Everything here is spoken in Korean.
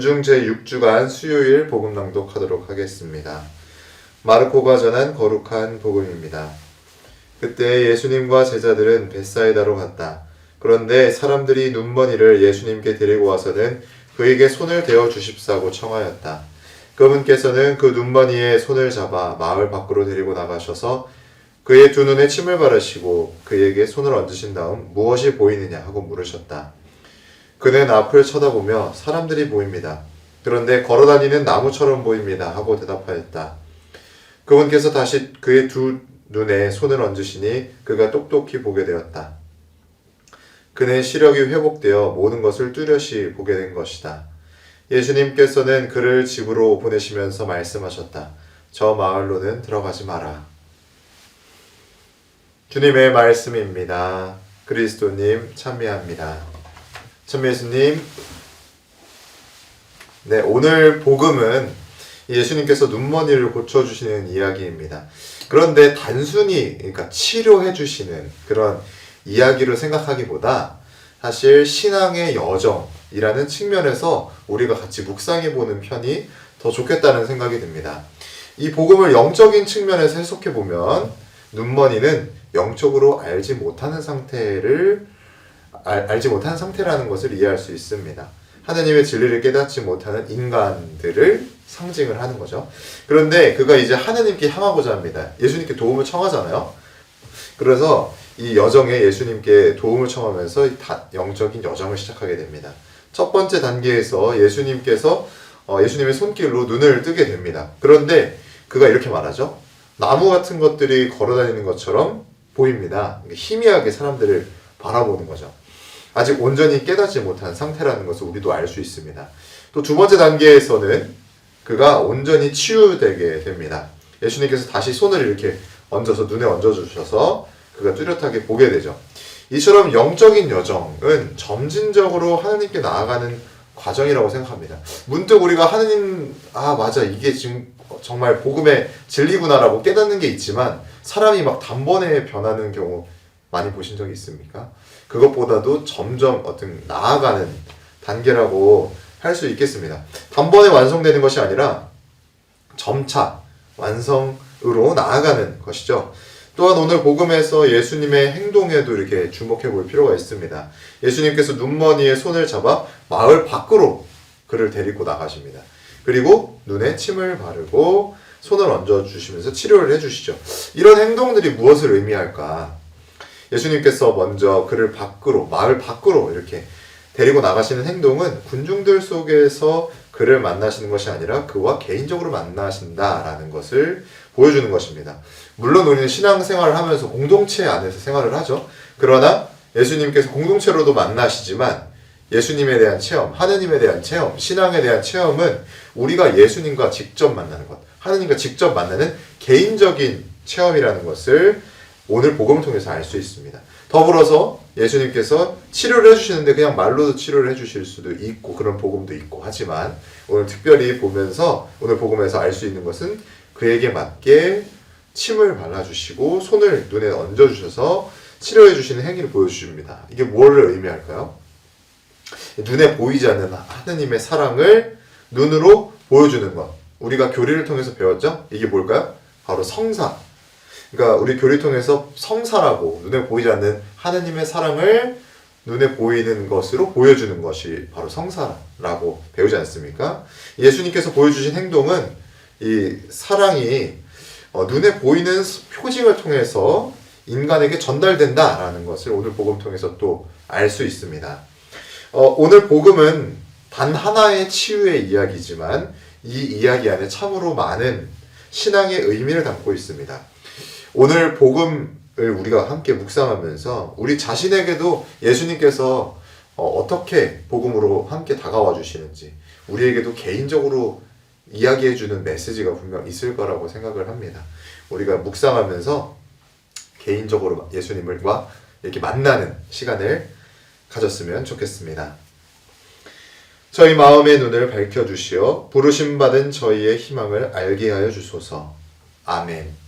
연중 제6주간 수요일 복음 낭독하도록 하겠습니다. 마르코가 전한 거룩한 복음입니다. 그때 예수님과 제자들은 벳사이다로 갔다. 그런데 사람들이 눈먼이를 예수님께 데리고 와서는 그에게 손을 대어 주십사고 청하였다. 그분께서는 그 눈먼이의 손을 잡아 마을 밖으로 데리고 나가셔서 그의 두 눈에 침을 바르시고 그에게 손을 얹으신 다음 무엇이 보이느냐 하고 물으셨다. 그는 앞을 쳐다보며 사람들이 보입니다. 그런데 걸어다니는 나무처럼 보입니다 하고 대답하였다. 그분께서 다시 그의 두 눈에 손을 얹으시니 그가 똑똑히 보게 되었다. 그는 시력이 회복되어 모든 것을 뚜렷이 보게 된 것이다. 예수님께서는 그를 집으로 보내시면서 말씀하셨다. 저 마을로는 들어가지 마라. 주님의 말씀입니다. 그리스도님 참여합니다. 참 예수님, 네, 오늘 복음은 예수님께서 눈먼이를 고쳐주시는 이야기입니다. 그런데 단순히 그러니까 치료해주시는 그런 이야기로 생각하기보다 사실 신앙의 여정이라는 측면에서 우리가 같이 묵상해보는 편이 더 좋겠다는 생각이 듭니다. 이 복음을 영적인 측면에서 해석해보면 눈먼이는 영적으로 알지 못하는 상태라는 것을 이해할 수 있습니다. 하느님의 진리를 깨닫지 못하는 인간들을 상징을 하는 거죠. 그런데 그가 이제 하느님께 향하고자 합니다. 예수님께 도움을 청하잖아요. 그래서 이 여정에 예수님께 도움을 청하면서 영적인 여정을 시작하게 됩니다. 첫 번째 단계에서 예수님께서 예수님의 손길로 눈을 뜨게 됩니다. 그런데 그가 이렇게 말하죠. 나무 같은 것들이 걸어다니는 것처럼 보입니다. 희미하게 사람들을 바라보는 거죠. 아직 온전히 깨닫지 못한 상태라는 것을 우리도 알 수 있습니다. 또 두 번째 단계에서는 그가 온전히 치유되게 됩니다. 예수님께서 다시 손을 이렇게 얹어서 눈에 얹어주셔서 그가 뚜렷하게 보게 되죠. 이처럼 영적인 여정은 점진적으로 하나님께 나아가는 과정이라고 생각합니다. 문득 우리가 하느님, 맞아, 이게 지금 정말 복음의 진리구나라고 깨닫는 게 있지만 사람이 막 단번에 변하는 경우 많이 보신 적이 있습니까? 그것보다도 점점 어떤 나아가는 단계라고 할 수 있겠습니다. 단번에 완성되는 것이 아니라 점차 완성으로 나아가는 것이죠. 또한 오늘 복음에서 예수님의 행동에도 이렇게 주목해 볼 필요가 있습니다. 예수님께서 눈먼이의 손을 잡아 마을 밖으로 그를 데리고 나가십니다. 그리고 눈에 침을 바르고 손을 얹어주시면서 치료를 해주시죠. 이런 행동들이 무엇을 의미할까? 예수님께서 먼저 그를 밖으로, 마을 밖으로 이렇게 데리고 나가시는 행동은 군중들 속에서 그를 만나시는 것이 아니라 그와 개인적으로 만나신다라는 것을 보여주는 것입니다. 물론 우리는 신앙생활을 하면서 공동체 안에서 생활을 하죠. 그러나 예수님께서 공동체로도 만나시지만 예수님에 대한 체험, 하느님에 대한 체험, 신앙에 대한 체험은 우리가 예수님과 직접 만나는 것, 하느님과 직접 만나는 개인적인 체험이라는 것을 오늘 복음을 통해서 알 수 있습니다. 더불어서 예수님께서 치료를 해주시는데 그냥 말로도 치료를 해주실 수도 있고 그런 복음도 있고 하지만 오늘 특별히 보면서 오늘 복음에서 알 수 있는 것은 그에게 맞게 침을 발라주시고 손을 눈에 얹어주셔서 치료해주시는 행위를 보여주십니다. 이게 뭐를 의미할까요? 눈에 보이지 않는 하느님의 사랑을 눈으로 보여주는 것. 우리가 교리를 통해서 배웠죠? 이게 뭘까요? 바로 성사. 그러니까 우리 교리 통해서 성사라고 눈에 보이지 않는 하느님의 사랑을 눈에 보이는 것으로 보여주는 것이 바로 성사라고 배우지 않습니까? 예수님께서 보여주신 행동은 이 사랑이 눈에 보이는 표징을 통해서 인간에게 전달된다라는 것을 오늘 복음 통해서 또 알 수 있습니다. 오늘 복음은 단 하나의 치유의 이야기지만 이 이야기 안에 참으로 많은 신앙의 의미를 담고 있습니다. 오늘 복음을 우리가 함께 묵상하면서 우리 자신에게도 예수님께서 어떻게 복음으로 함께 다가와 주시는지 우리에게도 개인적으로 이야기해주는 메시지가 분명 있을 거라고 생각을 합니다. 우리가 묵상하면서 개인적으로 예수님과 이렇게 만나는 시간을 가졌으면 좋겠습니다. 저희 마음의 눈을 밝혀주시어 부르심받은 저희의 희망을 알게 하여 주소서. 아멘.